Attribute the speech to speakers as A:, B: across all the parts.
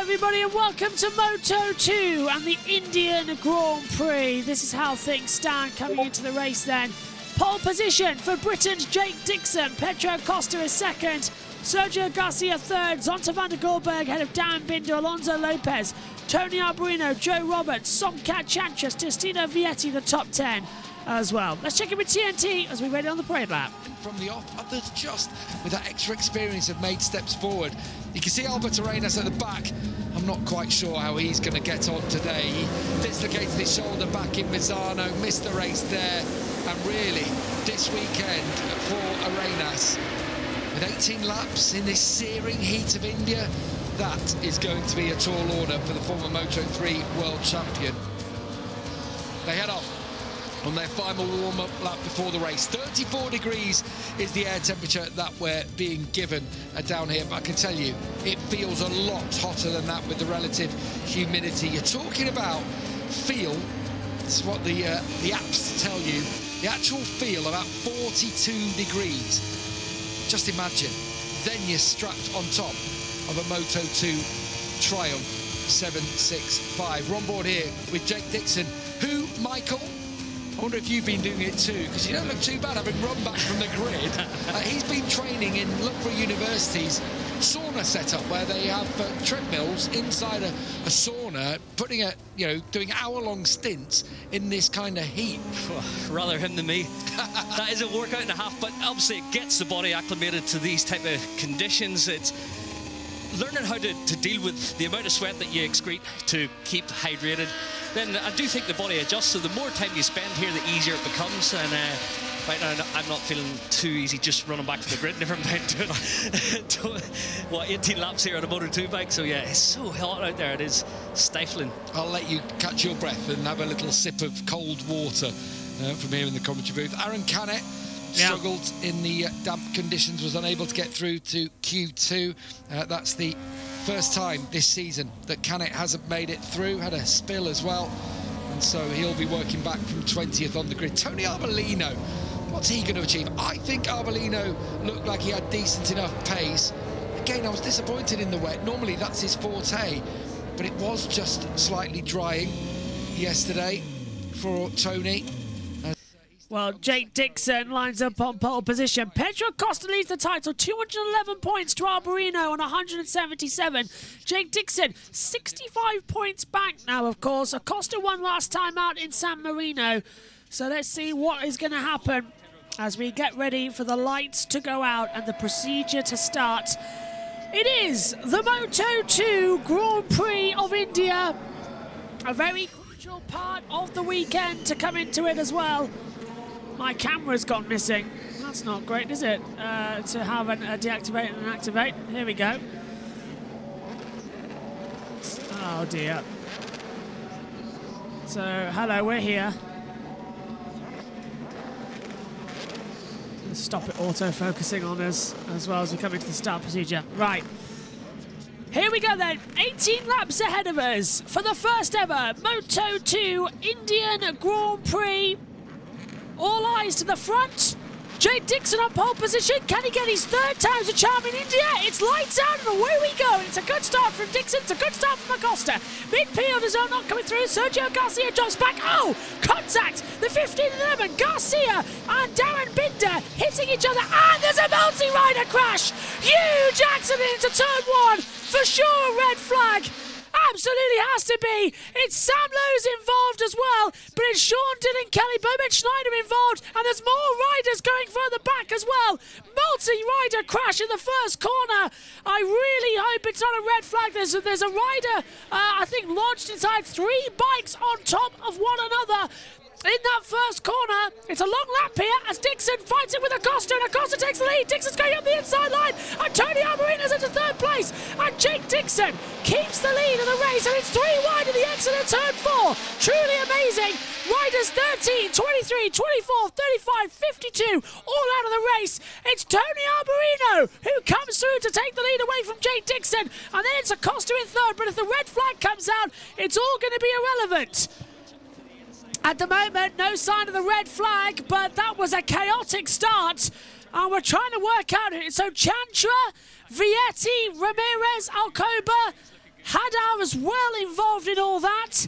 A: everybody, and welcome to Moto2 and the Indian Grand Prix. This is how things stand coming into the race then. Pole position for Britain's Jake Dixon. Pedro Costa is second. Sergio Garcia third. Zonta van der Gorberg ahead of Darren Binder, Alonso Lopez, Tony Arbolino, Joe Roberts, Somkat Chanchas, Testino Vietti, the top 10 as well. Let's check in with TNT as we ready on the parade lap.
B: From the off, others just with that extra experience have made steps forward. You can see Albert Arenas at the back. I'm not quite sure how he's going to get on today. He dislocated his shoulder back in Misano, missed the race there, and really this weekend for Arenas, with 18 laps in this searing heat of India, that is going to be a tall order for the former Moto3 world champion. They head off on their final warm-up lap before the race. 34 degrees is the air temperature that we're being given down here, but I can tell you, it feels a lot hotter than that with the relative humidity. You're talking about feel, it's what the apps tell you, the actual feel about 42 degrees. Just imagine, then you're strapped on top of a Moto2 Triumph 765. We're on board here with Jake Dixon, who, Michael, I wonder if you've been doing it too, because you don't look too bad having run back from the grid. He's been training in Loughborough University's sauna setup, where they have treadmills inside a sauna, putting doing hour-long stints in this kind of heat.
C: Rather him than me. That is a workout and a half, but obviously it gets the body acclimated to these type of conditions. It's learning how to deal with the amount of sweat that you excrete to keep hydrated. Then I do think the body adjusts, so the more time you spend here, the easier it becomes. And right now, I'm not feeling too easy just running back from the grid, never mind doing 18 laps here on a Moto2 bike. So yeah, it's so hot out there, it is stifling.
B: I'll let you catch your breath and have a little sip of cold water from here in the commentary booth. Aaron Canet struggled in the damp conditions, was unable to get through to Q2. That's the first time this season that Canet hasn't made it through, had a spill as well, and so he'll be working back from 20th on the grid. Tony Arbolino, what's he going to achieve? I think Arbolino looked like he had decent enough pace. Again, I was disappointed in the wet. Normally that's his forte, but it was just slightly drying yesterday for Tony.
A: Well, Jake Dixon lines up on pole position. Pedro Costa leads the title, 211 points to Arbolino on 177. Jake Dixon, 65 points back now, of course. Acosta won last time out in San Marino. So let's see what is going to happen as we get ready for the lights to go out and the procedure to start. It is the Moto2 Grand Prix of India. A very crucial part of the weekend to come into it as well. My camera's gone missing. That's not great, is it? To have a deactivate and an activate. Here we go. Oh dear. So, hello, we're here. Let's stop it auto-focusing on us as well as we come into the start procedure. Right. Here we go then. 18 laps ahead of us for the first ever Moto2 Indian Grand Prix. All eyes to the front. Jake Dixon on pole position. Can he get his third time as a charm in India? It's lights out and away we go. It's a good start from Dixon. It's a good start from Acosta. Midfield is not coming through. Sergio Garcia jumps back. Oh, contact. The 15 and 11. Garcia and Darren Binder hitting each other. And there's a multi-rider crash. Huge accident into turn one. For sure, red flag. Absolutely has to be. It's Sam Lowe's involved as well, but it's Sean Dillon, Kelly Bowman Schneider involved, and there's more riders going further back as well. Multi-rider crash in the first corner. I really hope it's not a red flag. There's a rider, I think, launched inside 3 bikes on top of one another. In that first corner, it's a long lap here as Dixon fights it with Acosta, and Acosta takes the lead. Dixon's going up the inside line, and Tony Arbolino's into third place, and Jake Dixon keeps the lead of the race, and it's 3 wide of the exit at turn 4. Truly amazing. Riders 13, 23, 24, 35, 52, all out of the race. It's Tony Arbolino who comes through to take the lead away from Jake Dixon, and then it's Acosta in third, but if the red flag comes out, it's all going to be irrelevant. At the moment, no sign of the red flag, but that was a chaotic start. And we're trying to work out it. So Chantra, Vietti, Ramirez, Alcoba, Hadar was well involved in all that.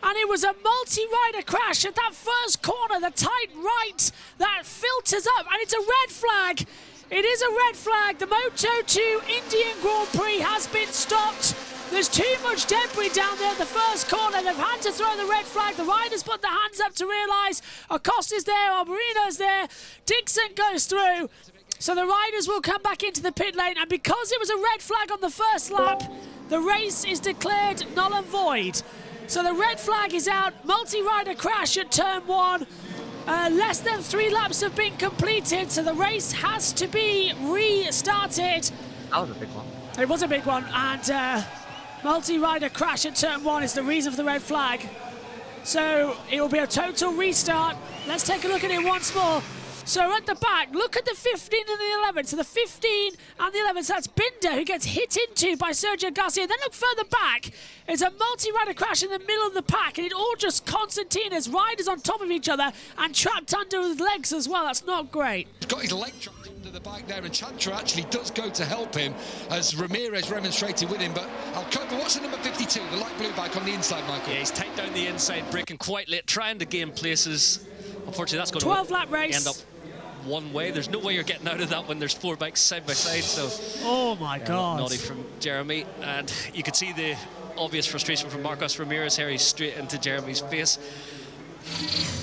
A: And it was a multi-rider crash at that first corner, the tight right that filters up, and it's a red flag. It is a red flag. The Moto2 Indian Grand Prix has been stopped. There's too much debris down there in the first corner. They've had to throw the red flag. The riders put their hands up to realise Acosta's there, Alberino's there, Dixon goes through. So the riders will come back into the pit lane, and because it was a red flag on the first lap, the race is declared null and void. So the red flag is out, multi-rider crash at turn 1. Less than 3 laps have been completed, so the race has to be restarted.
D: That was a big one.
A: It was a big one, and multi-rider crash at turn 1 is the reason for the red flag. So it will be a total restart. Let's take a look at it once more. So at the back, look at the 15 and the 11. So the 15 and the 11, so that's Binder who gets hit into by Sergio Garcia. Then look further back, it's a multi-rider crash in the middle of the pack, and it all just Constantina's riders on top of each other and trapped under his legs as well. That's not great.
B: He's got his leg trapped under the bike there, and Chantra actually does go to help him as Ramirez remonstrated with him. But Alcoba, what's the number 52, the light blue bike on the inside, Michael?
C: Yeah, he's tight down the inside, braking quite late, trying to gain places. Unfortunately, that's going
A: 12-lap
C: to
A: race.
C: end up one way. There's no way you're getting out of that when there's 4 bikes side by side. So,
A: oh my God!
C: Naughty from Jeremy, and you could see the obvious frustration from Marcos Ramirez here. He's straight into Jeremy's face,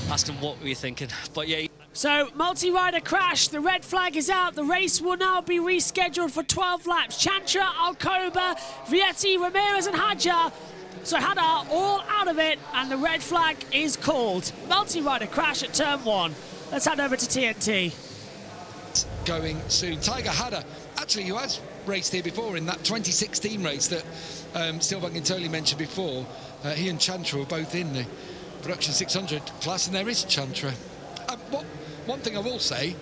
C: asking what were you thinking. But yeah.
A: So multi-rider crash. The red flag is out. The race will now be rescheduled for 12 laps. Chantra, Alcoba, Vietti, Ramirez, and Hadjar. So Hadar all out of it, and the red flag is called. Multi-rider crash at turn 1. Let's head over to TNT.
B: Going soon. Tiger Hadar, actually, who has raced here before in that 2016 race that Silvan Gintoli mentioned before. He and Chantra were both in the production 600 class, and there is Chantra. One thing I will say,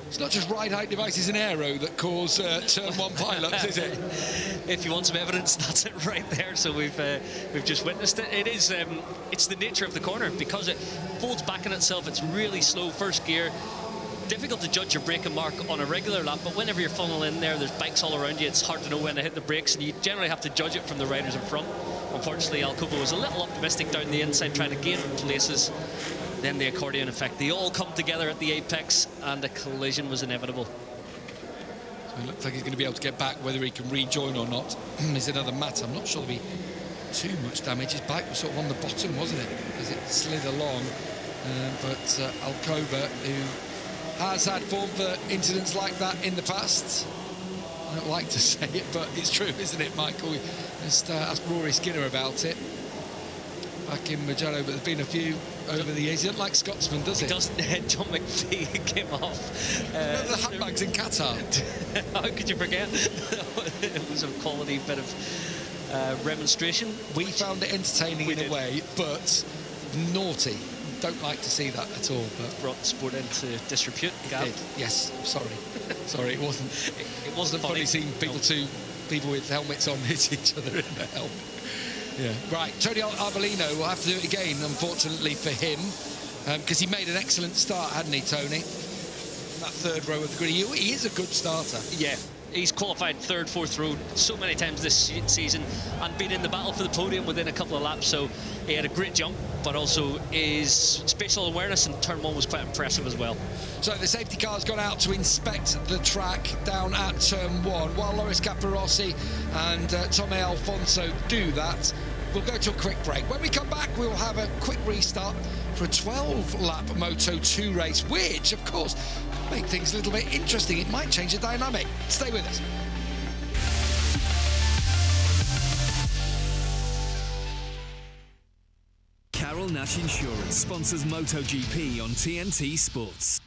B: it's not just ride height devices in aero that cause turn 1 pileups, is it?
C: If you want some evidence, that's it right there. So we've just witnessed it. It is it's the nature of the corner, because it folds back on itself. It's really slow first gear. Difficult to judge your braking mark on a regular lap, but whenever you're funneling in there, there's bikes all around you. It's hard to know when to hit the brakes, and you generally have to judge it from the riders in front. Unfortunately, Alcoba was a little optimistic down the inside, trying to gain places. Then the accordion effect. They all come together at the apex, and a collision was inevitable.
B: So it looks like he's going to be able to get back. Whether he can rejoin or not is another matter. I'm not sure there'll be too much damage. His bike was sort of on the bottom, wasn't it, as it slid along. But Alcoba, who has had form for incidents like that in the past. I don't like to say it, but it's true, isn't it, Michael? Just ask Rory Skinner about it. Back in Mugello, but there's been a few over the years. He doesn't like Scotsman, does he?
C: He doesn't. John McPhee came off.
B: Remember the handbags in Qatar?
C: How could you forget? It was a quality bit of remonstration.
B: We found it entertaining in a way, but naughty. Don't like to see that at all. But
C: brought the sport into disrepute.
B: It did. Yes, sorry. Sorry, it wasn't.
C: It wasn't
B: funny seeing two people with helmets on hit each other in the helmet. Yeah. Right, Tony Arbolino will have to do it again, unfortunately for him, because he made an excellent start, hadn't he, Tony? That third row of the grid. He is a good starter.
C: Yeah, he's qualified third, fourth row so many times this season and been in the battle for the podium within a couple of laps, so he had a great jump, but also his spatial awareness in turn 1 was quite impressive as well.
B: So the safety car's gone out to inspect the track down at turn 1. While Loris Caparossi and Tomé Alfonso do that, we'll go to a quick break. When we come back, we'll have a quick restart for a 12-lap Moto2 race, which, of course, will make things a little bit interesting. It might change the dynamic. Stay with us.
E: Carroll Nash Insurance sponsors MotoGP on TNT Sports.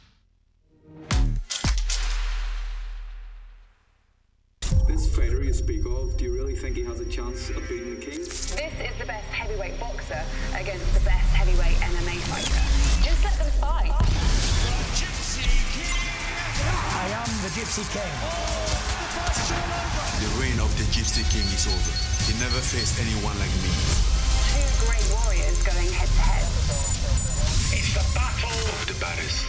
F: This fighter you speak of, do you really think he has a chance of beating the king?
G: This is the best heavyweight boxer against the best heavyweight MMA fighter. Just let them fight.
H: I am the Gypsy King.
I: The reign of the Gypsy King is over. He never faced anyone like me.
G: Two great warriors going head to head.
I: It's the battle of the baddest.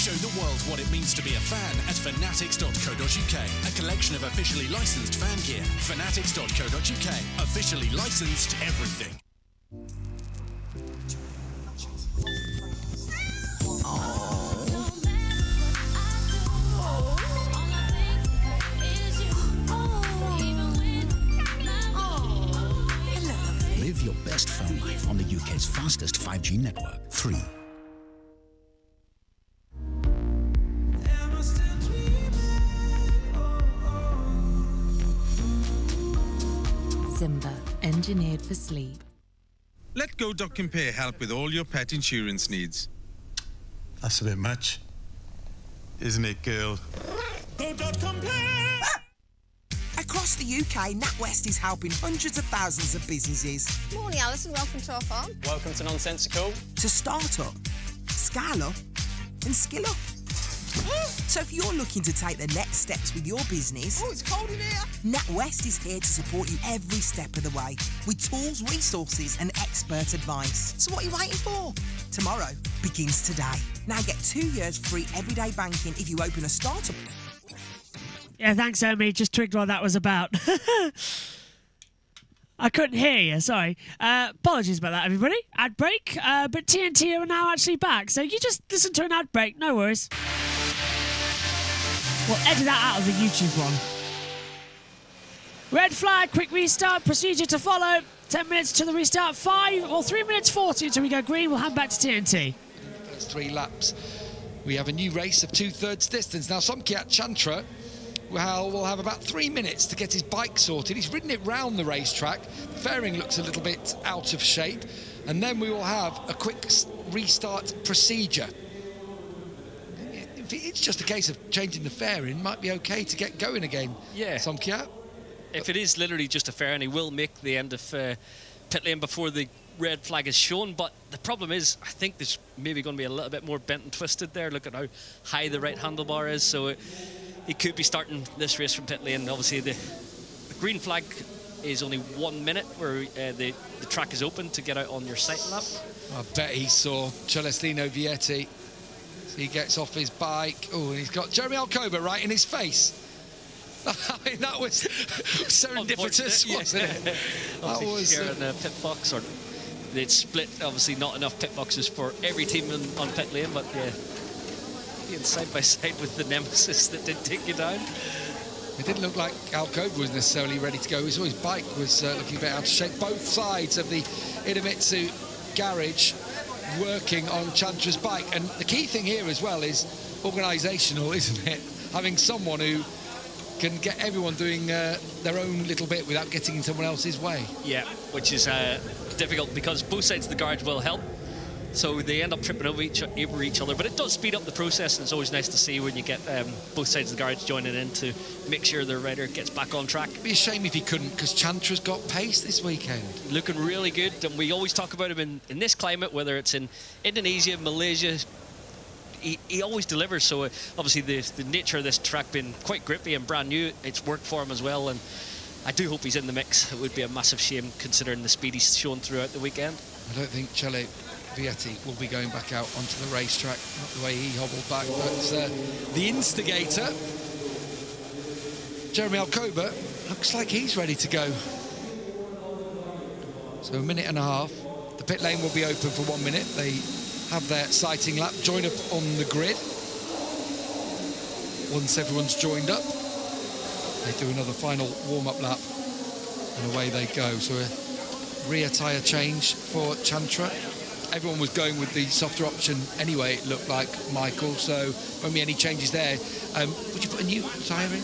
D: Show the world what it means to be a fan at fanatics.co.uk, a collection of officially licensed fan gear. Fanatics.co.uk, officially licensed everything.
J: Live your best phone life on the UK's fastest 5G network, 3.
K: Simba, engineered for sleep.
L: Let Go.Compare help with all your pet insurance needs.
I: That's a bit much, isn't it, girl?
M: Go.Compare! Across the UK, NatWest is helping hundreds of thousands of businesses.
N: Morning, Alison. Welcome to our farm.
O: Welcome to Nonsensical.
M: To start up, scale up, and skill up. So if you're looking to take the next steps with your business...
N: Oh, it's cold in here.
M: NatWest is here to support you every step of the way with tools, resources and expert advice. So what are you waiting for? Tomorrow begins today. Now get 2 years free everyday banking if you open a startup.
A: Yeah, thanks, Omi. Just twigged what that was about. I couldn't hear you, sorry. Apologies about that, everybody. Ad break, but TNT are now actually back, so you just listen to an ad break, no worries. We'll edit that out of the YouTube one. Red flag, quick restart, procedure to follow. 10 minutes to the restart, 3 minutes 40 until we go green. We'll hand back to TNT.
B: First 3 laps. We have a new race of 2/3 distance. Now, Somkiat Chantra will have about 3 minutes to get his bike sorted. He's ridden it round the racetrack. The fairing looks a little bit out of shape. And then we will have a quick restart procedure. If it's just a case of changing the fairing, might be okay to get going again.
C: Yeah.
B: Somkiat.
C: If it is literally just a fairing, he will make the end of pit lane before the red flag is shown. But the problem is, I think there's maybe going to be a little bit more bent and twisted there. Look at how high the right handlebar is. So he could be starting this race from pit lane. Obviously, the green flag is only 1 minute where the track is open to get out on your sight lap.
B: I bet he saw Celestino Vietti. He gets off his bike. Oh, and he's got Jeremy Alcoba right in his face. I mean, that was serendipitous, wasn't it?
C: That was sharing a pit box, or they'd split. Obviously, not enough pit boxes for every team on pit lane, but yeah, being side by side with the nemesis that did take you down.
B: It didn't look like Alcoba was necessarily ready to go. We saw his bike was looking a bit out of shape. Both sides of the Idemitsu garage working on Chantra's bike, and the key thing here as well is organisational, isn't it? Having someone who can get everyone doing their own little bit without getting in someone else's way. Yeah,
C: which is difficult because both sides of the garage will help, so they end up tripping over each other, but it does speed up the process, and it's always nice to see when you get both sides of the garage joining in to make sure the rider gets back on track.
B: It'd be a shame if he couldn't, because Chantra's got pace this weekend.
C: Looking really good, and we always talk about him in this climate, whether it's in Indonesia, Malaysia. He always delivers, so obviously the nature of this track being quite grippy and brand new, it's worked for him as well, and I do hope he's in the mix. It would be a massive shame considering the speed he's shown throughout the weekend.
B: I don't think Cele Vietti will be going back out onto the racetrack, not the way he hobbled back, but the instigator, Jeremy Alcoba, looks like he's ready to go. So 1.5 minutes. The pit lane will be open for 1 minute. They have their sighting lap, join up on the grid. Once everyone's joined up, they do another final warm-up lap, and away they go. So a rear tyre change for Chantra. Everyone was going with the softer option anyway, it looked like, Michael, so won't be any changes there. Would you put a new tyre in?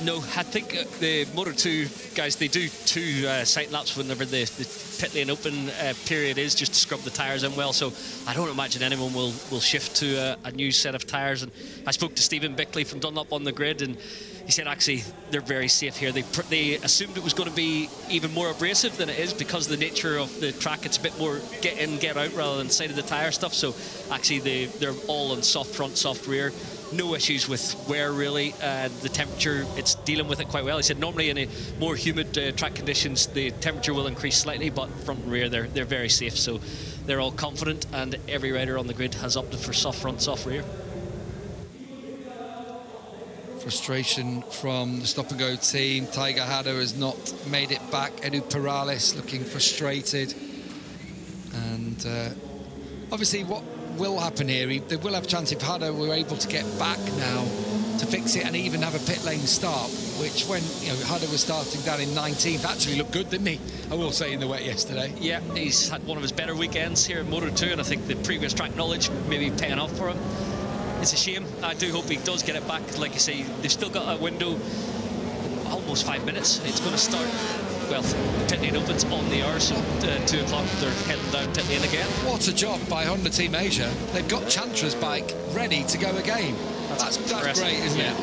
C: No, I think the Moto2 guys, they do 2 sight laps whenever the pit lane open period is, just to scrub the tyres in well, so I don't imagine anyone will shift to a new set of tyres. And I spoke to Stephen Bickley from Dunlop on the grid, and he said actually they're very safe here. They assumed it was going to be even more abrasive than it is because of the nature of the track. It's a bit more get in, get out rather than side of the tyre stuff, so actually they're all on soft front, soft rear. No issues with wear really. The temperature, it's dealing with it quite well. He said normally in a more humid track conditions the temperature will increase slightly, but front and rear they're very safe, so they're all confident, and every rider on the grid has opted for soft front, soft rear.
B: Frustration from the stop-and-go team. Tiger Haddo has not made it back. Edu Perales looking frustrated. And obviously what will happen here, they will have a chance if Haddo were able to get back now to fix it and even have a pit lane start, which when Haddo was starting down in 19th actually looked good, didn't he? I will say, in the wet yesterday.
C: Yeah, he's had one of his better weekends here at Moto2, and I think the previous track knowledge maybe paying off for him. It's a shame. I do hope he does get it back. Like you say, they've still got a window, almost 5 minutes. It's going to start, well, pit lane opens on the hour, so 2 o'clock they're heading down pit lane again.
B: What a job by Honda Team Asia. They've got Chantra's bike ready to go again. That's great, isn't it?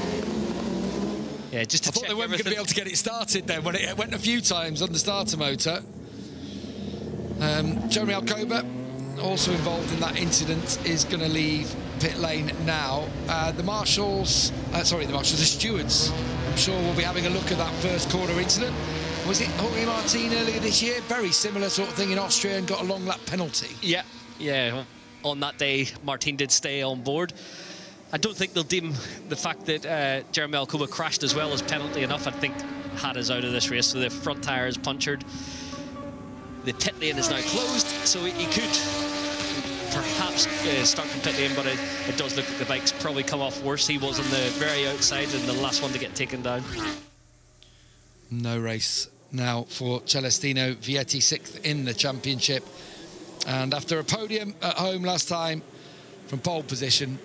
C: Yeah, just to
B: I thought they weren't going to be able to get it started then when it went a few times on the starter motor. Jeremy Alcoba, also involved in that incident, is going to leave pit lane now. The stewards, I'm sure we'll be having a look at that first corner incident. Was it Jorge Martin earlier this year? Very similar sort of thing in Austria and got a long lap penalty.
C: Yeah. On that day, Martin did stay on board. I don't think they'll deem the fact that Jeremy Alcoba crashed as well as penalty enough. I think Haddo's out of this race, so the front tyre is punctured. The pit lane is now closed, so he could perhaps start from pit lane, but it does look like the bike's probably come off worse. He was on the very outside and the last one to get taken down.
B: No race now for Celestino Vietti, 6th in the championship. And after a podium at home last time from pole position,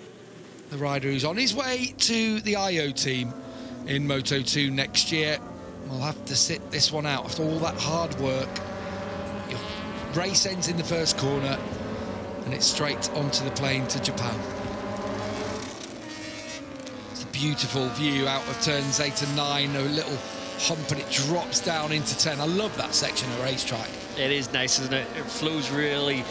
B: the rider who's on his way to the IO team in Moto2 next year will have to sit this one out after all that hard work. Your race ends in the first corner and it's straight onto the plane to Japan. It's a beautiful view out of turns 8 and 9, a little hump and it drops down into 10. I love that section of racetrack.
C: It is nice, isn't it? It flows really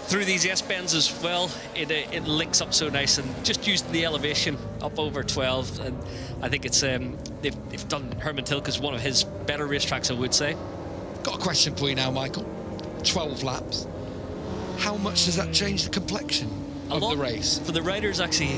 C: through these S-bends as well. It links up so nice, and just using the elevation up over 12, and I think it's they've done Herman Tilke's one of his better racetracks, I would say.
B: Got a question for you now, Michael. 12 laps. How much does that change the complexion of the race?
C: For the riders, actually,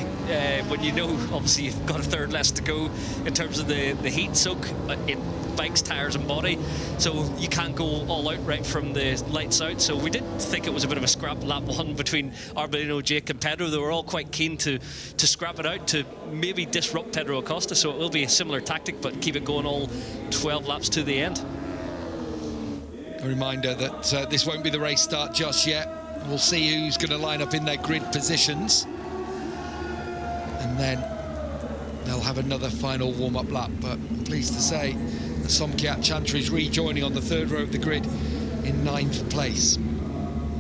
C: when you know, obviously, you've got a third less to go in terms of the heat soak in bikes, tyres and body, so you can't go all out right from the lights out. So we did think it was a bit of a scrap lap one between Arbolino, Jake and Pedro. They were all quite keen to scrap it out to maybe disrupt Pedro Acosta, so it will be a similar tactic, but keep it going all 12 laps to the end.
B: A reminder that this won't be the race start just yet. We'll see who's going to line up in their grid positions, and then they'll have another final warm-up lap. But I'm pleased to say that Somkiat Chantra is rejoining on the 3rd row of the grid in 9th place.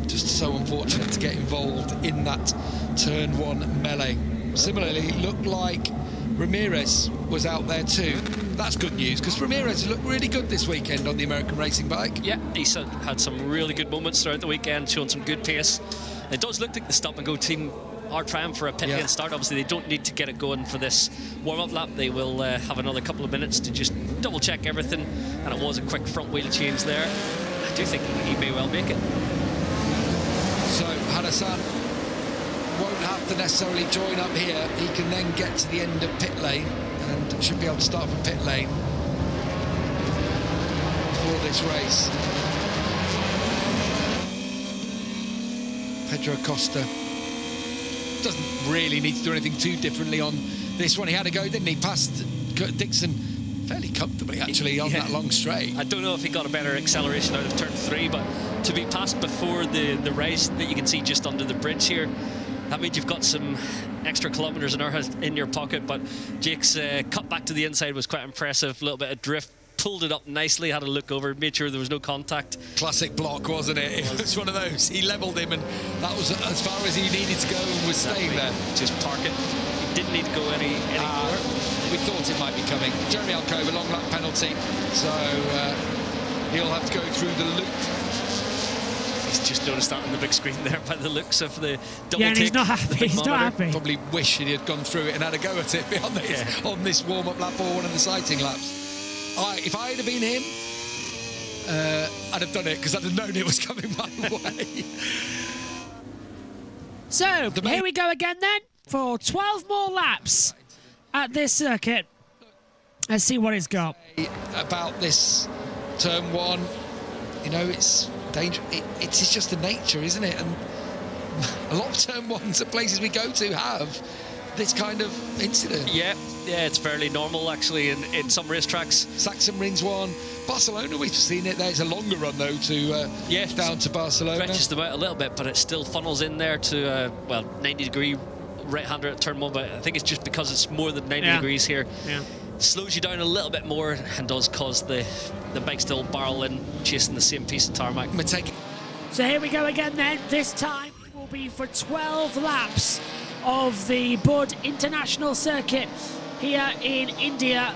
B: Just so unfortunate to get involved in that turn 1 melee. Similarly, it looked like Ramirez was out there too. That's good news, because Ramirez looked really good this weekend on the American racing bike.
C: Yeah, he's had some really good moments throughout the weekend, showing some good pace. It does look like the stop-and-go team are trying for a pit lane start. Obviously, they don't need to get it going for this warm-up lap. They will have another couple of minutes to just double-check everything, and it was a quick front wheel change there. I do think he may well make it.
B: So, Hadasan won't have to necessarily join up here. He can then get to the end of pit lane and should be able to start from pit lane for this race. Pedro Acosta doesn't really need to do anything too differently on this one. He had a go, didn't he? Past Kurt Dixon fairly comfortably, actually, on that long straight.
C: I don't know if he got a better acceleration out of turn 3, but to be passed before the rise that you can see just under the bridge here, that means you've got some extra kilometres an hour in your pocket. But Jake's cut back to the inside was quite impressive. A little bit of drift, pulled it up nicely, had a look over, made sure there was no contact.
B: Classic block, wasn't it? It was one of those. He levelled him, and that was as far as he needed to go, and was staying there.
C: Just park it. He didn't need to go any more.
B: We thought it might be coming. Jeremy Alcoba, long lap penalty, so he'll have to go through the loop.
C: He's just noticed that on the big screen there by the looks of the double
A: and
C: take.
A: He's not happy. He's not happy.
B: Probably wish he had gone through it and had a go at it on this warm-up lap or one of the sighting laps. If I had been him, I'd have done it, because I'd have known it was coming my way.
A: So, here we go again then, for 12 more laps. at this circuit. Let's see what he's got.
B: About this turn one, you know, it's dangerous. It's just the nature, isn't it? And a lot of turn ones at places we go to have this kind of incident.
C: Yeah, it's fairly normal actually in some racetracks.
B: Saxon Rings one. Barcelona, we've seen it there. It's a longer run though to down to Barcelona.
C: Stretches them out a little bit, but it still funnels in there to well, 90-degree right-hander at turn one. But I think it's just because it's more than 90 degrees here. Yeah. Slows you down a little bit more and does cause the bike still barrel in, chasing the same piece of tarmac.
A: So here we go again then. This time will be for 12 laps of the Bud International Circuit here in India.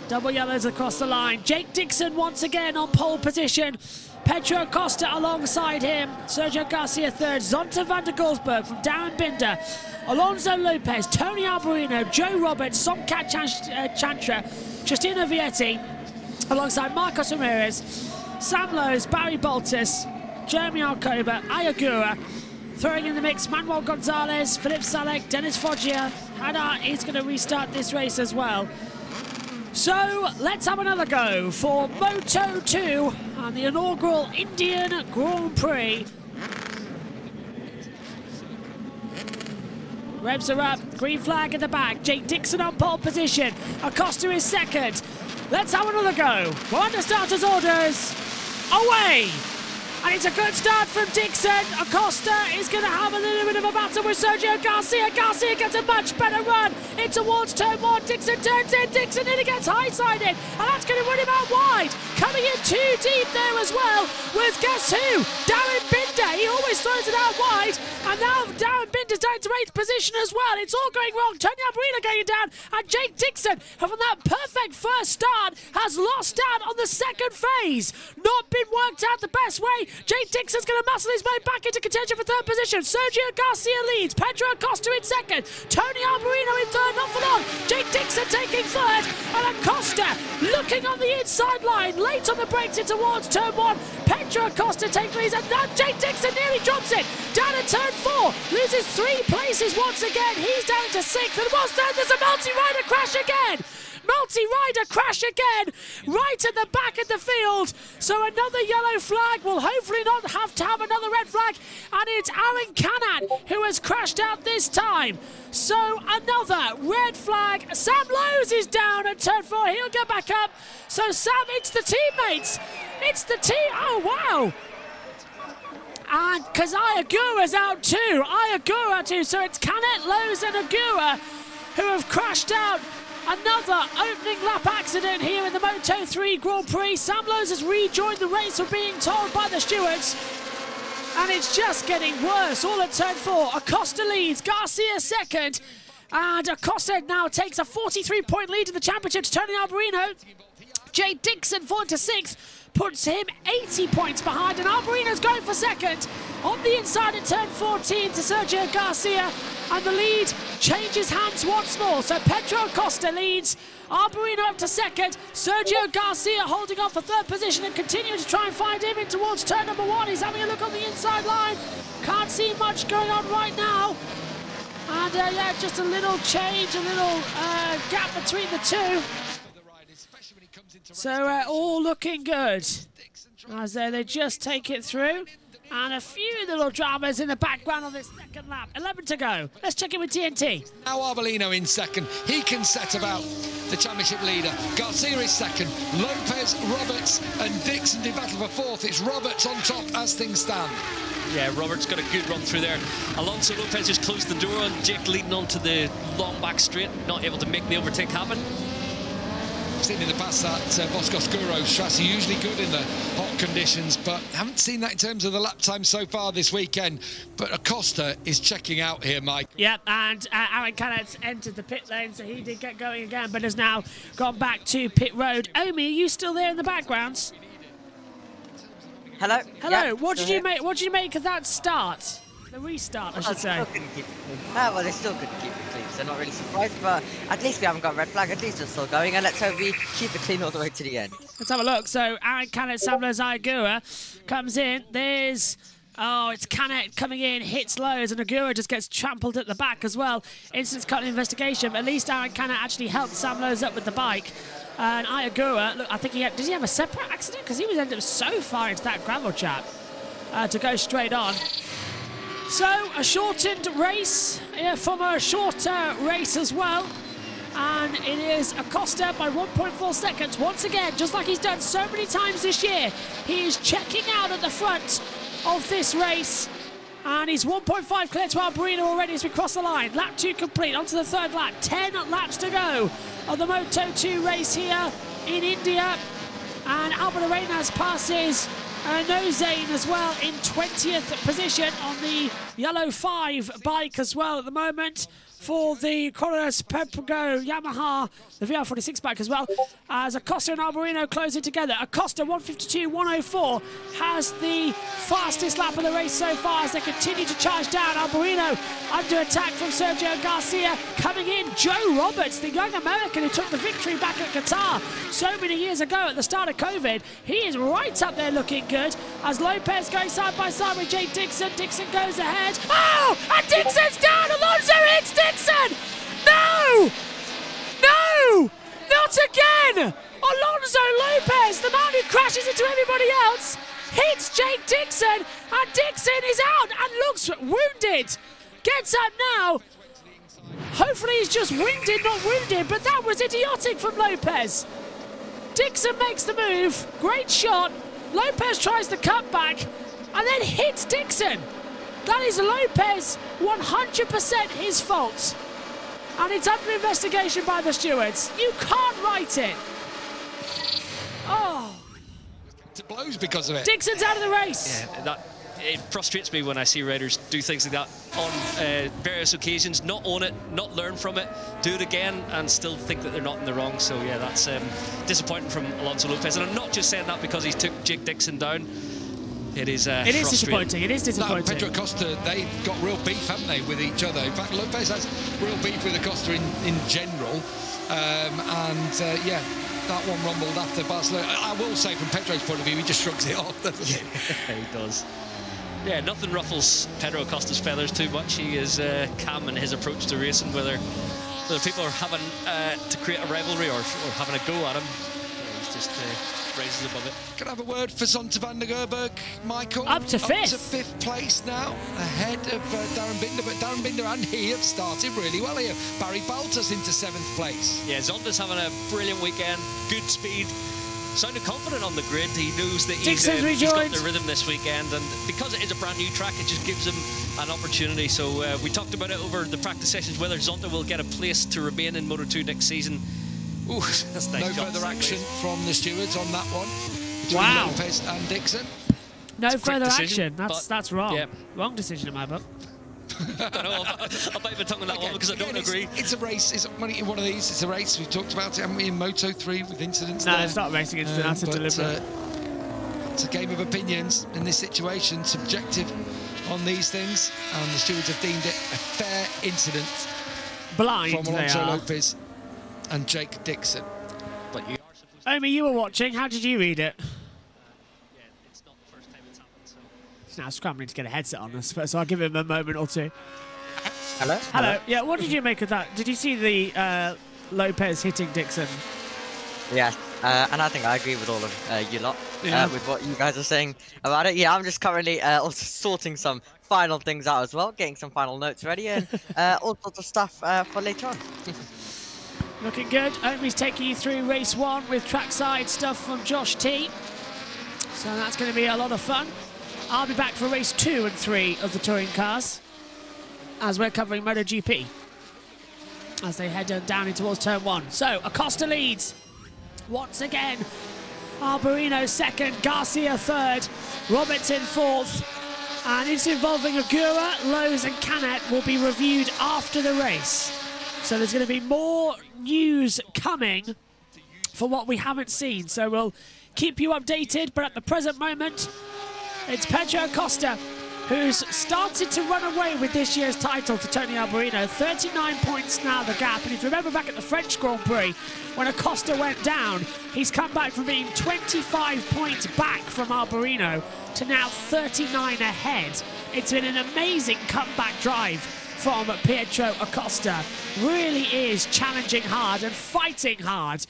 A: Double yellows across the line. Jake Dixon once again on pole position. Pedro Acosta alongside him. Sergio Garcia third. Zonta van der Golsberg from Darren Binder. Alonso Lopez, Tony Alberino, Joe Roberts, Somkat Chantra, Justina Vietti, alongside Marcos Ramirez, Sam Lowes, Barry Boltis, Jeremy Alcoba, Ayagura, throwing in the mix Manuel Gonzalez, Philip Salek, Dennis Foggia. Hannah is going to restart this race as well. So let's have another go for Moto2 and the inaugural Indian Grand Prix. Revs are up, green flag at the back. Jake Dixon on pole position. Acosta is second. Let's have another go. We're under starters orders. Away! And it's a good start from Dixon. Acosta is going to have a little bit of a battle with Sergio Garcia. Garcia gets a much better run in towards turn one. Dixon turns in. Dixon in against high-sided. And that's going to run him out wide. Coming in too deep there as well with, guess who? Darren Binder. He always throws it out wide. And now Darren Binder's down to 8th position as well. It's all going wrong. Tony Alberino going down. And Jake Dixon, from that perfect first start, has lost out on the second phase. Not been worked out the best way. Jake Dixon's going to muscle his way back into contention for third position. Sergio Garcia leads. Pedro Acosta in second. Tony Alberino in third, not for long. Jake Dixon taking third. And Acosta looking on the inside line. Late on the brakes in towards turn one. Pedro Acosta takes lead. And now Jake Dixon nearly drops it. Down at turn four. Loses 3 places once again. He's down to 6th. And what's that? There's a multi-rider crash again. Multi-rider crash again, right at the back of the field. So another yellow flag. Will hopefully not have to have another red flag. And it's Aaron Canan who has crashed out this time. So another red flag. Sam Lowes is down at turn 4. He'll get back up. So Sam, it's the teammates. It's the team. Oh, wow. And because Ayagura's out too. Ayagura out too. So it's Canet, Lowes and Agura who have crashed out. Another opening lap accident here in the Moto3 Grand Prix. Sam Lowes has rejoined the race, we're being told by the stewards. And it's just getting worse, all at turn 4. Acosta leads, Garcia second. And Acosta now takes a 43-point lead in the championship to Tony Alberino. Jay Dixon falling to 6th, puts him 80 points behind. And Alberino's going for second. On the inside at turn 14 to Sergio Garcia. And the lead changes hands once more. So Pedro Acosta leads. Alberino up to second. Sergio Garcia holding on for third position and continuing to try and find him in towards turn number 1. He's having a look on the inside line. Can't see much going on right now. And yeah, just a little change, a little gap between the two. So all looking good as they just take it through. And a few little dramas in the background on this second lap. 11 to go. Let's check in with TNT.
B: Now Arbolino in second. He can set about the championship leader. Garcia is second. Lopez, Roberts and Dixon do battle for fourth. It's Roberts on top as things stand.
C: Yeah, Roberts got a good run through there. Alonso Lopez just closed the door on Jake leading onto the long back straight, not able to make the overtake happen.
B: I've seen in the past that Bosco Oscuro's chassis usually good in the hot conditions, but haven't seen that in terms of the lap time so far this weekend. But Acosta is checking out here, Mike.
A: Yep, and Aaron Cannett's entered the pit lane, so he did get going again, but has now gone back to pit road. Omi, are you still there in the backgrounds?
O: Hello.
A: Hello.
O: Yep,
A: what did you make? What did you make of that start? The restart, I should say.
O: Well, they still couldn't keep it clean, so not really surprised, but at least we haven't got a red flag. At least we're still going, and let's hope we keep it clean all the way to the end.
A: Let's have a look. So Aaron Canet, Sam Lowes, Ayagura comes in. There's Oh, it's Canet coming in, hits lows, and Agura just gets trampled at the back as well. Incidents cut investigation, but at least Aaron Canet actually helped Sam Lowe's up with the bike. And Agura, look, I think did he have a separate accident? Because he was ended up so far into that gravel trap to go straight on. So, a shortened race from a shorter race as well. And it is Acosta by 1.4 seconds. Once again, just like he's done so many times this year, he is checking out at the front of this race. And he's 1.5 clear to Alberino already as we cross the line. Lap 2 complete, onto the third lap. 10 laps to go of the Moto2 race here in India. And Albert Arenas passes Nozane as well in 20th position on the yellow 5 bike as well at the moment for the Coronas Pepgo Yamaha, the VR46 bike as well, as Acosta and Alberino closing together. Acosta 152.104 has the fastest lap of the race so far as they continue to charge down. Alberino under attack from Sergio Garcia. Coming in, Joe Roberts, the young American who took the victory back at Qatar so many years ago at the start of COVID. He is right up there looking good as Lopez going side by side with Jake Dixon. Dixon goes ahead. Oh, and Dixon's down. Alonso hits Dixon. No! No! Not again! Alonso Lopez, the man who crashes into everybody else, hits Jake Dixon, and Dixon is out and looks wounded. Gets up now. Hopefully he's just winded, not wounded, but that was idiotic from Lopez. Dixon makes the move. Great shot. Lopez tries the cutback and then hits Dixon. That is Lopez, 100% his fault. And it's under investigation by the stewards. You can't write it. Oh.
B: It blows because of it.
A: Dixon's out of the race.
C: Yeah, it frustrates me when I see riders do things like that on various occasions, not own it, not learn from it, do it again and still think that they're not in the wrong. So yeah, that's disappointing from Alonso Lopez. And I'm not just saying that because he took Jake Dixon down. It is
A: disappointing. It is disappointing.
B: Pedro Acosta, they've got real beef, haven't they, with each other? In fact, Lopez has real beef with Acosta in general. Yeah, that one rumbled after Barcelona. I will say, from Pedro's point of view, he just shrugs it off, doesn't he?
C: Yeah, he does. Yeah, nothing ruffles Pedro Acosta's feathers too much. He is calm in his approach to racing, whether people are having to create a rivalry or having a go at him. Yeah, he's just raises above it.
B: Can I have a word for Zonta van der Gerberg, Michael?
A: Up to fifth.
B: Up to 5th place now, ahead of Darren Binder. But Darren Binder and he have started really well here. Barry Baltus into 7th place.
C: Yeah, Zonta's having a brilliant weekend. Good speed. Sounded confident on the grid. He knows that he's got the rhythm this weekend, and because it is a brand new track, it just gives him an opportunity. So we talked about it over the practice sessions, whether Zonta will get a place to remain in Moto2 next season. Ooh, that's nice.
B: No further action from the stewards on that one.
A: Wow.
B: Lopez and Dixon.
A: No further action. That's wrong.
C: Yeah.
A: Wrong decision in my book.
C: I don't know. I'll bite my tongue on that one because I don't agree.
B: It's a race. It's one of these. It's a race. We've talked about it, haven't we, in Moto3 with incidents.
A: No, it's not a racing incident. That's a deliberate.
B: It's a game of opinions in this situation, subjective on these things, and the stewards have deemed it a fair incident.
A: Blind,
B: from Alonso Lopez and Jake Dixon. But you are supposed to...
A: Omi, you were watching. How did you read it?
C: Yeah, it's not the first time it's happened, so...
A: He's now scrambling to get a headset on us, so I'll give him a moment or two.
O: Hello?
A: Hello. Yeah, what did you make of that? Did you see the Lopez hitting Dixon?
O: Yeah, and I think I agree with all of you lot, with what you guys are saying about it. Yeah, I'm just currently also sorting some final things out as well, getting some final notes ready, and all sorts of stuff for later on.
A: Looking good. Omi's taking you through race 1 with trackside stuff from Josh T. So that's going to be a lot of fun. I'll be back for race 2 and 3 of the touring cars as we're covering MotoGP as they head down in towards turn 1. So Acosta leads once again. Alberino 2nd, Garcia 3rd, Robertson 4th, and it's involving Agura, Lowe's and Canet will be reviewed after the race. So there's going to be more news coming for what we haven't seen. So we'll keep you updated, but at the present moment, it's Pedro Acosta who's started to run away with this year's title to Tony Arbolino. 39 points now the gap. And if you remember back at the French Grand Prix, when Acosta went down, he's come back from being 25 points back from Arbolino to now 39 ahead. It's been an amazing comeback drive from Pietro Acosta. Really is challenging hard and fighting hard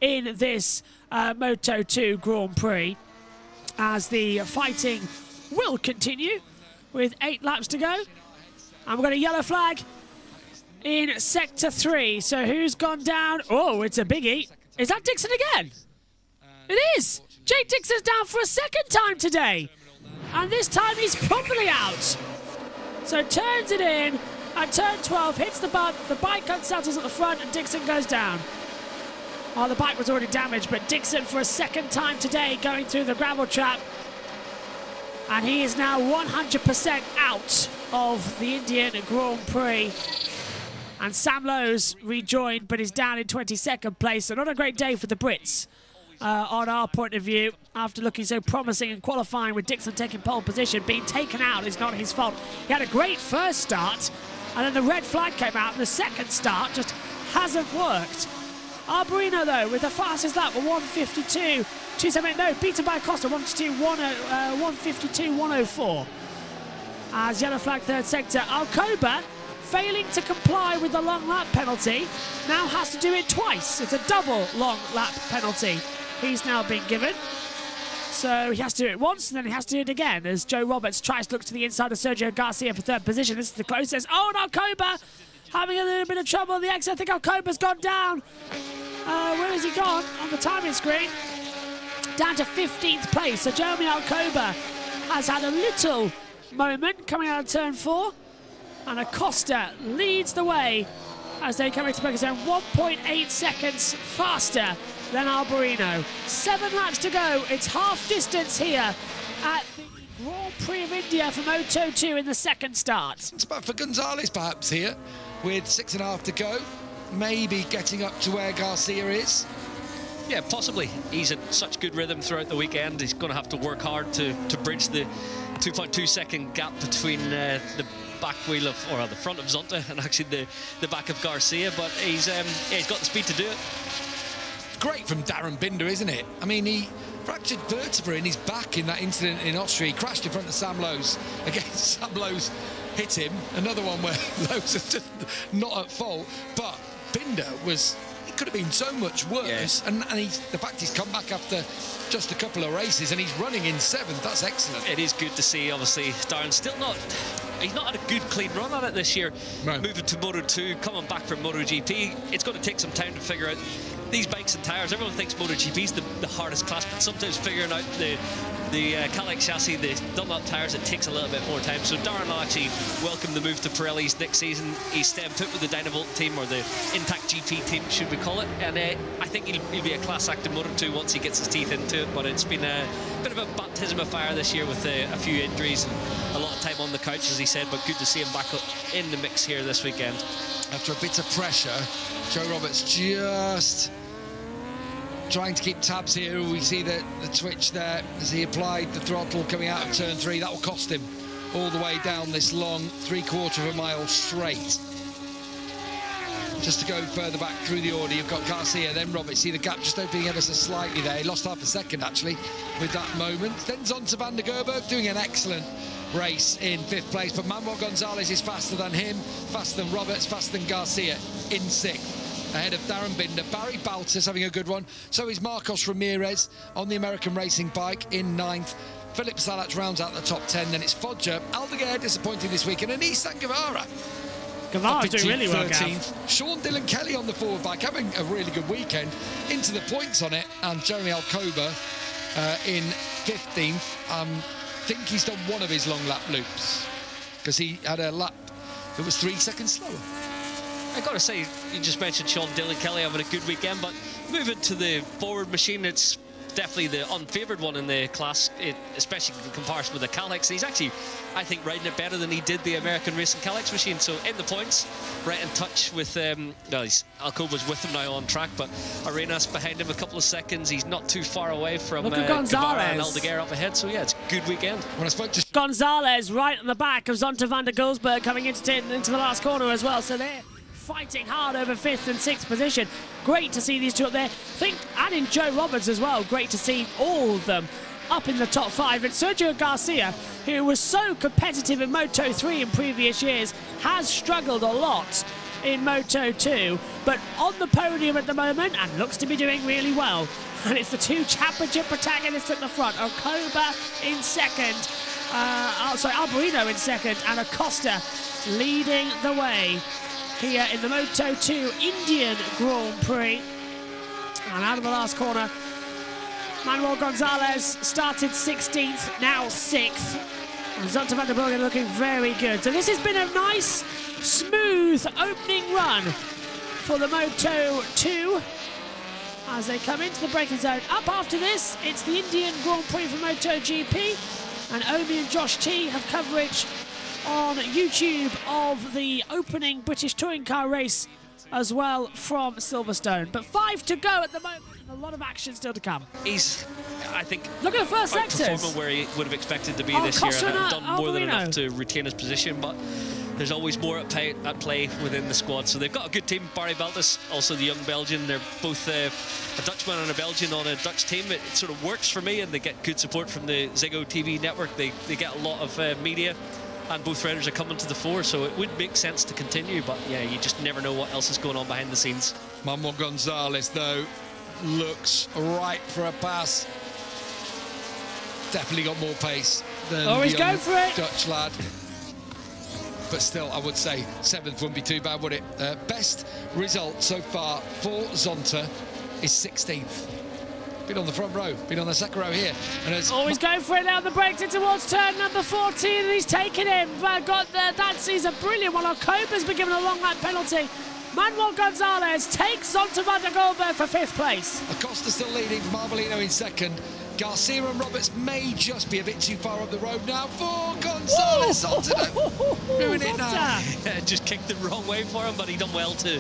A: in this Moto2 Grand Prix, as the fighting will continue with 8 laps to go. And we've got a yellow flag in Sector 3. So who's gone down? Oh, it's a biggie. Is that Dixon again? It is. Jake Dixon's down for a second time today. And this time he's properly out. So turns it in at turn 12, hits the bump, the bike unsettles at the front and Dixon goes down. Well, the bike was already damaged, but Dixon for a second time today going through the gravel trap. And he is now 100% out of the Indian Grand Prix. And Sam Lowe's rejoined, but is down in 22nd place. So not a great day for the Brits on our point of view, after looking so promising and qualifying with Dixon taking pole position. Being taken out is not his fault. He had a great first start, and then the red flag came out, and the second start just hasn't worked. Arbolino, though, with the fastest lap of 152.278. No, beaten by Acosta, 152.104. As yellow flag third sector. Alcoba, failing to comply with the long lap penalty, now has to do it twice. It's a double long lap penalty he's now been given. So he has to do it once, and then he has to do it again, as Joe Roberts tries to look to the inside of Sergio Garcia for third position. This is the closest. Oh, and Alcoba having a little bit of trouble on the exit. I think Alcoba's gone down. Where has he gone on the timing screen? Down to 15th place. So Jeremy Alcoba has had a little moment coming out of turn 4. And Acosta leads the way as they come into Ferguson, 1.8 seconds faster than Arbolino. 7 laps to go. It's half distance here at the Grand Prix of India for Moto2 in the second start.
B: It's about for Gonzalez perhaps here, with 6.5 to go. Maybe getting up to where Garcia is.
C: Yeah, possibly. He's in such good rhythm throughout the weekend. He's going to have to work hard to bridge the 2.2 second gap between the back wheel of, or the front of Zonta and actually the back of Garcia, but he's got the speed to do it.
B: Great from Darren Binder, isn't it? I mean, he fractured vertebrae in his back in that incident in Austria. He crashed in front of Sam Lowe's. Again, Sam Lowe's hit him. Another one where Lowe's is just not at fault, but Binder was, it could have been so much worse. Yeah. And the fact he's come back after just a couple of races and he's running in 7th, that's excellent.
C: It is good to see, obviously. Darren's still not, he's not had a good clean run at it this year. No. Moving to Moto2, coming back from MotoGP, it's going to take some time to figure out these bikes and tyres. Everyone thinks MotoGP is the hardest class, but sometimes figuring out the Cadillac chassis, the Dunlop tyres, it takes a little bit more time. So Darren will actually welcome the move to Pirelli's next season. He's staying put with the Dynavolt team, or the Intact GP team, should we call it. And I think he'll be a class act in Moto2 once he gets his teeth into it. But it's been a bit of a baptism of fire this year with a few injuries and a lot of time on the couch, as he said. But good to see him back up in the mix here this weekend.
B: After a bit of pressure, Joe Roberts just trying to keep tabs here. We see the twitch there as he applied the throttle coming out of turn 3. That will cost him all the way down this long 3/4 of a mile straight. Just to go further back through the order, you've got Garcia, then Roberts. See the gap just opening ever so slightly there. He lost half a second actually with that moment. Then Zonta van der Gerberg doing an excellent race in 5th place, but Manuel Gonzalez is faster than him, faster than Roberts, faster than Garcia in 6th. Ahead of Darren Binder. Barry Baltus having a good one. So is Marcos Ramirez on the American racing bike in 9th. Philip Salac rounds out the top 10. Then it's Foggia. Aldeguer disappointing this week. And Nissan Guevara.
A: Guevara's doing really well, Gav.
B: Sean Dillon Kelly on the forward bike, having a really good weekend. Into the points on it. And Jeremy Alcoba in 15th. I think he's done one of his long lap loops, because he had a lap that was 3 seconds slower.
C: I got to say, you just mentioned Sean Dillon Kelly having a good weekend, but moving to the forward machine, it's definitely the unfavoured one in the class, especially in comparison with the Calyx. He's actually, I think, riding it better than he did the American Racing Calyx machine. So in the points, right in touch with, Alcoba's with him now on track, but Arenas behind him a couple of seconds. He's not too far away from Guevara and Aldeguer up ahead. So yeah, it's a good weekend. When I spoke to
A: Gonzalez right on the back of Zonta van der Gulsberg coming into the last corner as well. So they're fighting hard over 5th and 6th position. Great to see these two up there. And in Joe Roberts as well. Great to see all of them up in the top 5. And Sergio Garcia, who was so competitive in Moto3 in previous years, has struggled a lot in Moto2, but on the podium at the moment and looks to be doing really well. And it's the two championship protagonists at the front. Alcoba in second, Alberino in second, and Acosta leading the way here in the Moto2 Indian Grand Prix. And out of the last corner, Manuel Gonzalez started 16th, now 6th. And Zonta van der Gulsberg looking very good. So this has been a nice, smooth opening run for the Moto2 as they come into the braking zone. Up after this, it's the Indian Grand Prix for MotoGP. And Omi and Josh T have coverage on YouTube of the opening British touring car race as well from Silverstone. But 5 to go at the moment, and a lot of action still to come.
C: He's, I think,
A: look at the first sectors,
C: performing where he would have expected to be this year, and done more than enough to retain his position. But there's always more at play within the squad. So they've got a good team. Barry Baltus, also the young Belgian. They're both a Dutchman and a Belgian on a Dutch team. It sort of works for me, and they get good support from the Ziggo TV network. They get a lot of media. And both riders are coming to the fore, so it would make sense to continue, but yeah, you just never know what else is going on behind the scenes.
B: Manuel Gonzalez, though, looks ripe for a pass. Definitely got more pace than the young Dutch lad. But still, I would say 7th wouldn't be too bad, would it? Best result so far for Zonta is 16th. Been on the front row, been on the second row here. And
A: always going for it now, the brakes in towards turn number 14, and he's taken him. That's a brilliant one. Alcoba's been given a long lap penalty. Manuel Gonzalez takes Zonta van der Gulsberg for 5th place.
B: Acosta still leading, Marbolino in second. Garcia and Roberts may just be a bit too far up the road now for Gonzalez. Zonta doing it now.
C: Yeah, just kicked the wrong way for him, but he done well to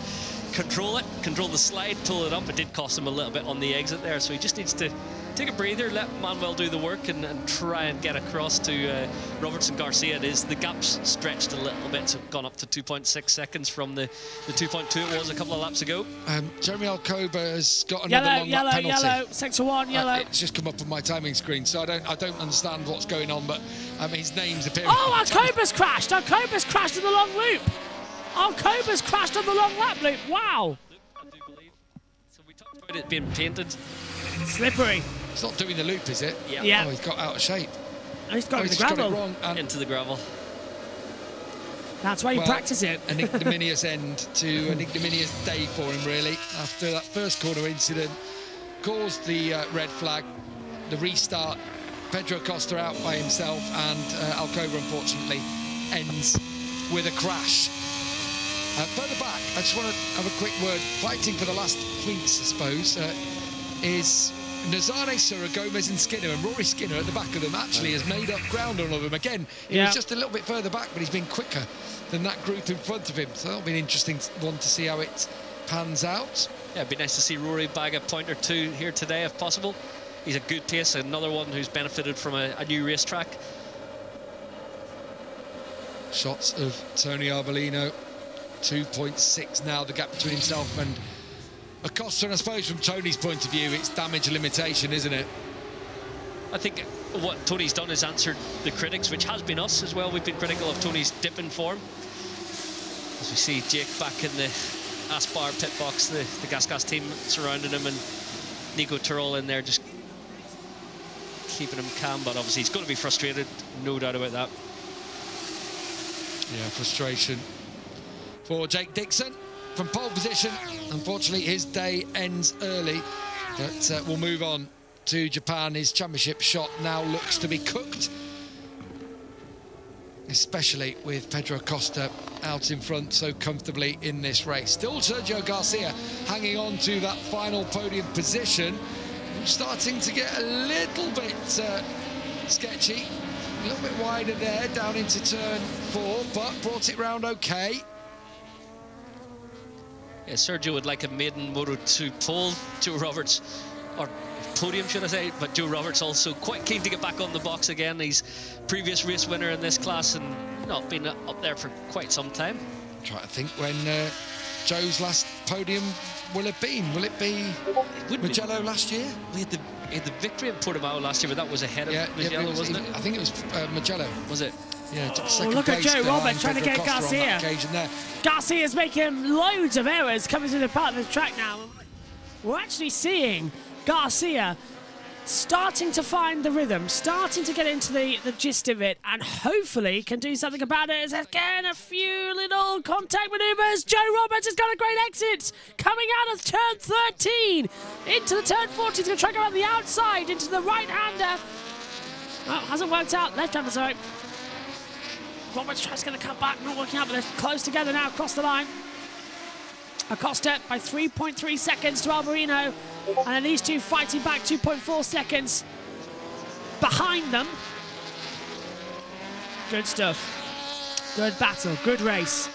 C: control the slide, pull it up. It did cost him a little bit on the exit there, so he just needs to take a breather, let Manuel do the work, and try and get across to Roberts and Garcia. The gap's stretched a little bit, so gone up to 2.6 seconds from the 2.2 it was a couple of laps ago.
B: Jeremy Alcoba has got another long lap penalty.
A: Yellow, sector 1, yellow.
B: It's just come up on my timing screen, so I don't understand what's going on, but his name's appearing.
A: Oh, Alcoba's crashed! Alcoba's crashed in the long loop! Alcoba's crashed on the long lap loop. Wow.
C: I do believe. So we talked about it being painted.
A: Slippery.
B: It's not doing the loop, is it?
A: Yeah.
B: Oh, he's got out of shape.
A: Oh, he's got the gravel.
B: Got it wrong and
C: into the gravel.
A: That's why you practice it.
B: An ignominious end to an ignominious day for him, really, after that first corner incident. Caused the red flag, the restart. Pedro Costa out by himself, and Alcoba, unfortunately, ends with a crash. Further back, I just want to have a quick word. Fighting for the last points, I suppose, is Nazane, Sura, Gomez and Skinner. And Rory Skinner at the back of them actually has made up ground on all of them. Again, he was just a little bit further back, but he's been quicker than that group in front of him. So that'll be an interesting one to see how it pans out.
C: Yeah, it'd be nice to see Rory bag a point or two here today, if possible. He's a good pace, another one who's benefited from a new racetrack.
B: Shots of Tony Arbolino. 2.6 now, the gap between himself and Acosta, and I suppose from Tony's point of view, it's damage limitation, isn't it?
C: I think what Tony's done is answered the critics, which has been us as well. We've been critical of Tony's dip in form. As we see Jake back in the Aspar pit box, the Gas team surrounding him, and Nico Tyrrell in there just keeping him calm, but obviously he's going to be frustrated, no doubt about that.
B: Yeah, frustration for Jake Dixon from pole position. Unfortunately, his day ends early, but we'll move on to Japan. His championship shot now looks to be cooked, especially with Pedro Costa out in front so comfortably in this race. Still Sergio Garcia hanging on to that final podium position. starting to get a little bit sketchy. A little bit wider there, down into turn 4, but brought it round okay.
C: Yeah, Sergio would like a maiden Moto2 pole. Joe Roberts, or podium should I say, but Joe Roberts also quite keen to get back on the box again. He's previous race winner in this class and not been up there for quite some time.
B: I'm trying to think when Joe's last podium will have been. Will it be Mugello last year?
C: We had the victory in Portimao last year, but that was ahead of Mugello, wasn't it?
B: I think it was Mugello.
C: Was it?
B: Yeah,
A: oh, look at Joe Roberts trying to get Garcia. Garcia's making loads of errors coming to the part of the track now. We're actually seeing Garcia starting to find the rhythm, starting to get into the gist of it, and hopefully can do something about it. As again, a few little contact maneuvers. Joe Roberts has got a great exit coming out of turn 13 into the turn 14. He's going to try to go around the outside into the right-hander. Well, hasn't worked out. Left-hander, sorry. Roberts tries to come back, not working out, but they're close together now across the line. Acosta by 3.3 seconds to Alberino, and then these two fighting back 2.4 seconds behind them. Good stuff. Good battle, good race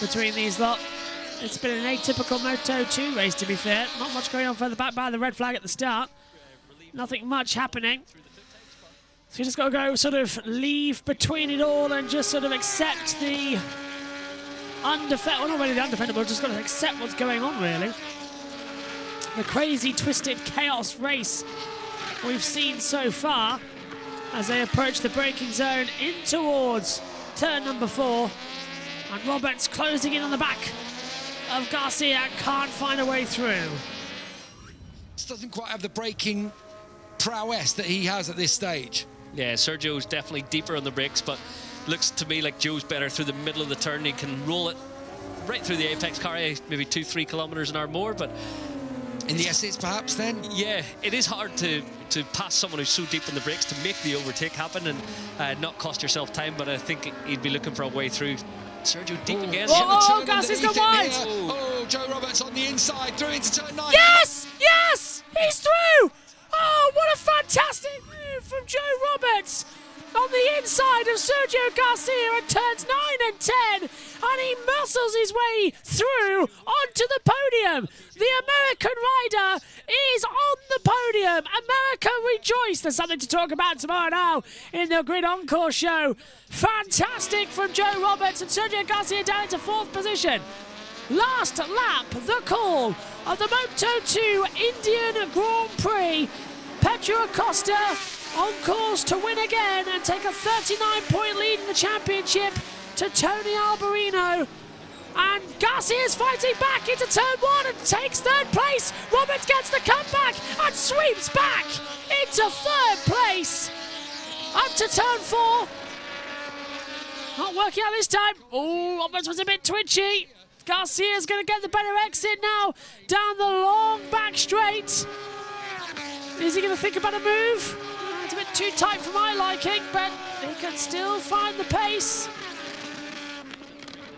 A: between these lot. It's been an atypical Moto2 race, to be fair. Not much going on further back by the red flag at the start. Nothing much happening. So you just got to go sort of leave between it all and just sort of accept the undefendable, well, not really the undefendable, just got to accept what's going on, really. The crazy, twisted chaos race we've seen so far as they approach the braking zone in towards turn number 4. And Roberts closing in on the back of Garcia, can't find a way through.
B: Doesn't quite have the braking prowess that he has at this stage.
C: Yeah, Sergio's definitely deeper on the brakes, but looks to me like Joe's better through the middle of the turn. He can roll it right through the apex car, maybe 2-3 kilometers an hour more, but
B: in the S's perhaps then?
C: Yeah, it is hard to pass someone who's so deep in the brakes to make the overtake happen and not cost yourself time, but I think he'd be looking for a way through. Sergio deep again.
A: Oh, Garcia's gone wide!
B: Oh, Joe Roberts on the inside, through into turn 9.
A: Yes! Yes! He's through! Oh, what a fantastic move from Joe Roberts on the inside of Sergio Garcia at turns 9 and 10, and he muscles his way through onto the podium. The American rider is on the podium. America rejoice. There's something to talk about tomorrow now in the Grid Encore show. Fantastic from Joe Roberts, and Sergio Garcia down into 4th position. Last lap, the call of the Moto2 Indian Grand Prix. Pedro Acosta on course to win again and take a 39-point lead in the championship to Tony Alberino. And Garcia's fighting back into turn 1 and takes 3rd place. Roberts gets the comeback and sweeps back into 3rd place. Up to turn 4. Not working out this time. Oh, Roberts was a bit twitchy. Garcia's going to get the better exit now down the long back straight. Is he going to think about a move? It's a bit too tight for my liking, but he can still find the pace.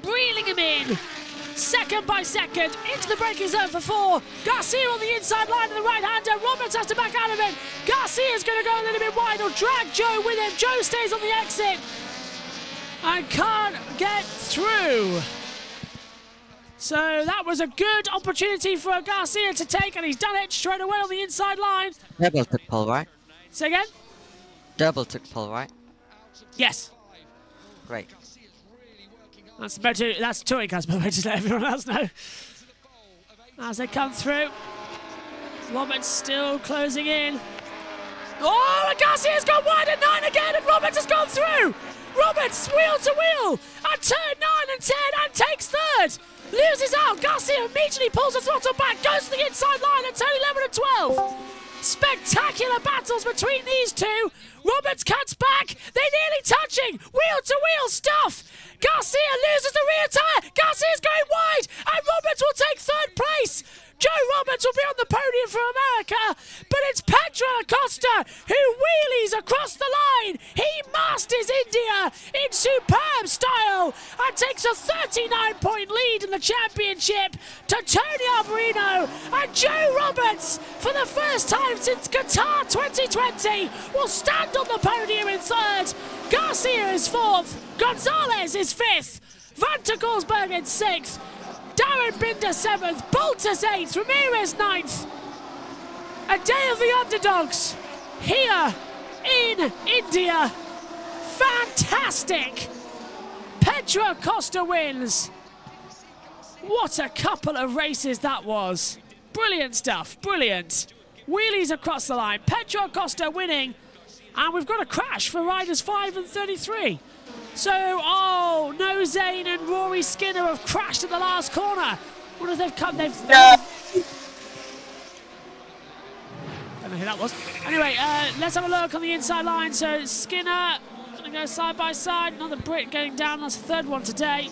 A: Reeling him in, second by second, into the braking zone for 4. Garcia on the inside line of the right-hander. Roberts has to back out of it. Garcia's going to go a little bit wide. He'll drag Joe with him. Joe stays on the exit and can't get through. So that was a good opportunity for Garcia to take, and he's done it straight away on the inside line.
O: Double took pole, right?
A: Say again?
O: Double took pole, right?
A: Yes.
O: Great.
A: That's touring cars, by the way, just let everyone else know. As they come through, Roberts still closing in. Oh, and Garcia's gone wide at 9 again, and Roberts has gone through. Roberts wheel to wheel at turn 9 and 10 and takes 3rd. Loses out. Garcia immediately pulls the throttle back, goes to the inside line at turn 11 and 12. Spectacular battles between these two. Roberts cuts back. They're nearly touching. Wheel to wheel stuff. Garcia loses the rear tyre. Garcia's going wide, and Roberts will take 3rd place. Joe Roberts will be on the podium for America, but it's Pedro Acosta who wheelies across the line. He masters India in superb style and takes a 39-point point lead in the championship to Tony Arbolino, and Joe Roberts, for the first time since Qatar 2020, will stand on the podium in third. Garcia is fourth, Gonzalez is fifth, Van der Korsberg in sixth, Darren Binder seventh, Bolters eighth, Ramirez ninth. A day of the underdogs here in India. Fantastic! Pedro Acosta wins. What a couple of races that was. Brilliant stuff, brilliant. Wheelies across the line, Pedro Acosta winning, and we've got a crash for riders 5 and 33. So, oh, No Zane and Rory Skinner have crashed at the last corner. What have they've come? They've... Don't know who that was. Anyway, let's have a look on the inside line. So Skinner gonna go side by side. Another Brit going down. That's the third one today.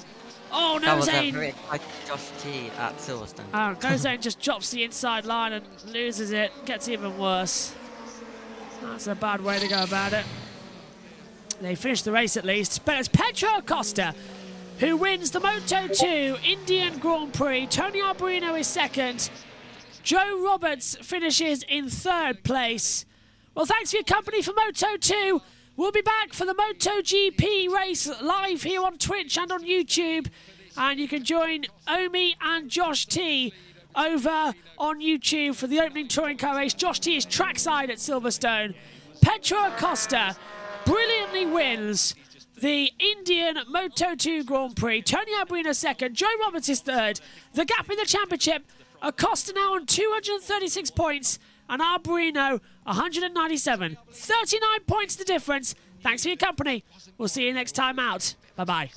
A: Oh, No Zane.
O: That was Josh T at Silverstone.
A: Oh, No Zane just drops the inside line and loses it. Gets even worse. That's a bad way to go about it. They finished the race at least. But it's Pedro Acosta who wins the Moto2 Indian Grand Prix. Tony Arbolino is second. Joe Roberts finishes in third place. Well, thanks for your company for Moto2. We'll be back for the MotoGP race live here on Twitch and on YouTube. And you can join Omi and Josh T over on YouTube for the opening touring car race. Josh T is trackside at Silverstone. Pedro Acosta brilliantly wins the Indian Moto2 Grand Prix. Tony Arbolino second. Joe Roberts is third. The gap in the championship, Acosta now on 236 points and Arbolino 197. 39 points the difference. Thanks for your company. We'll see you next time out. Bye-bye.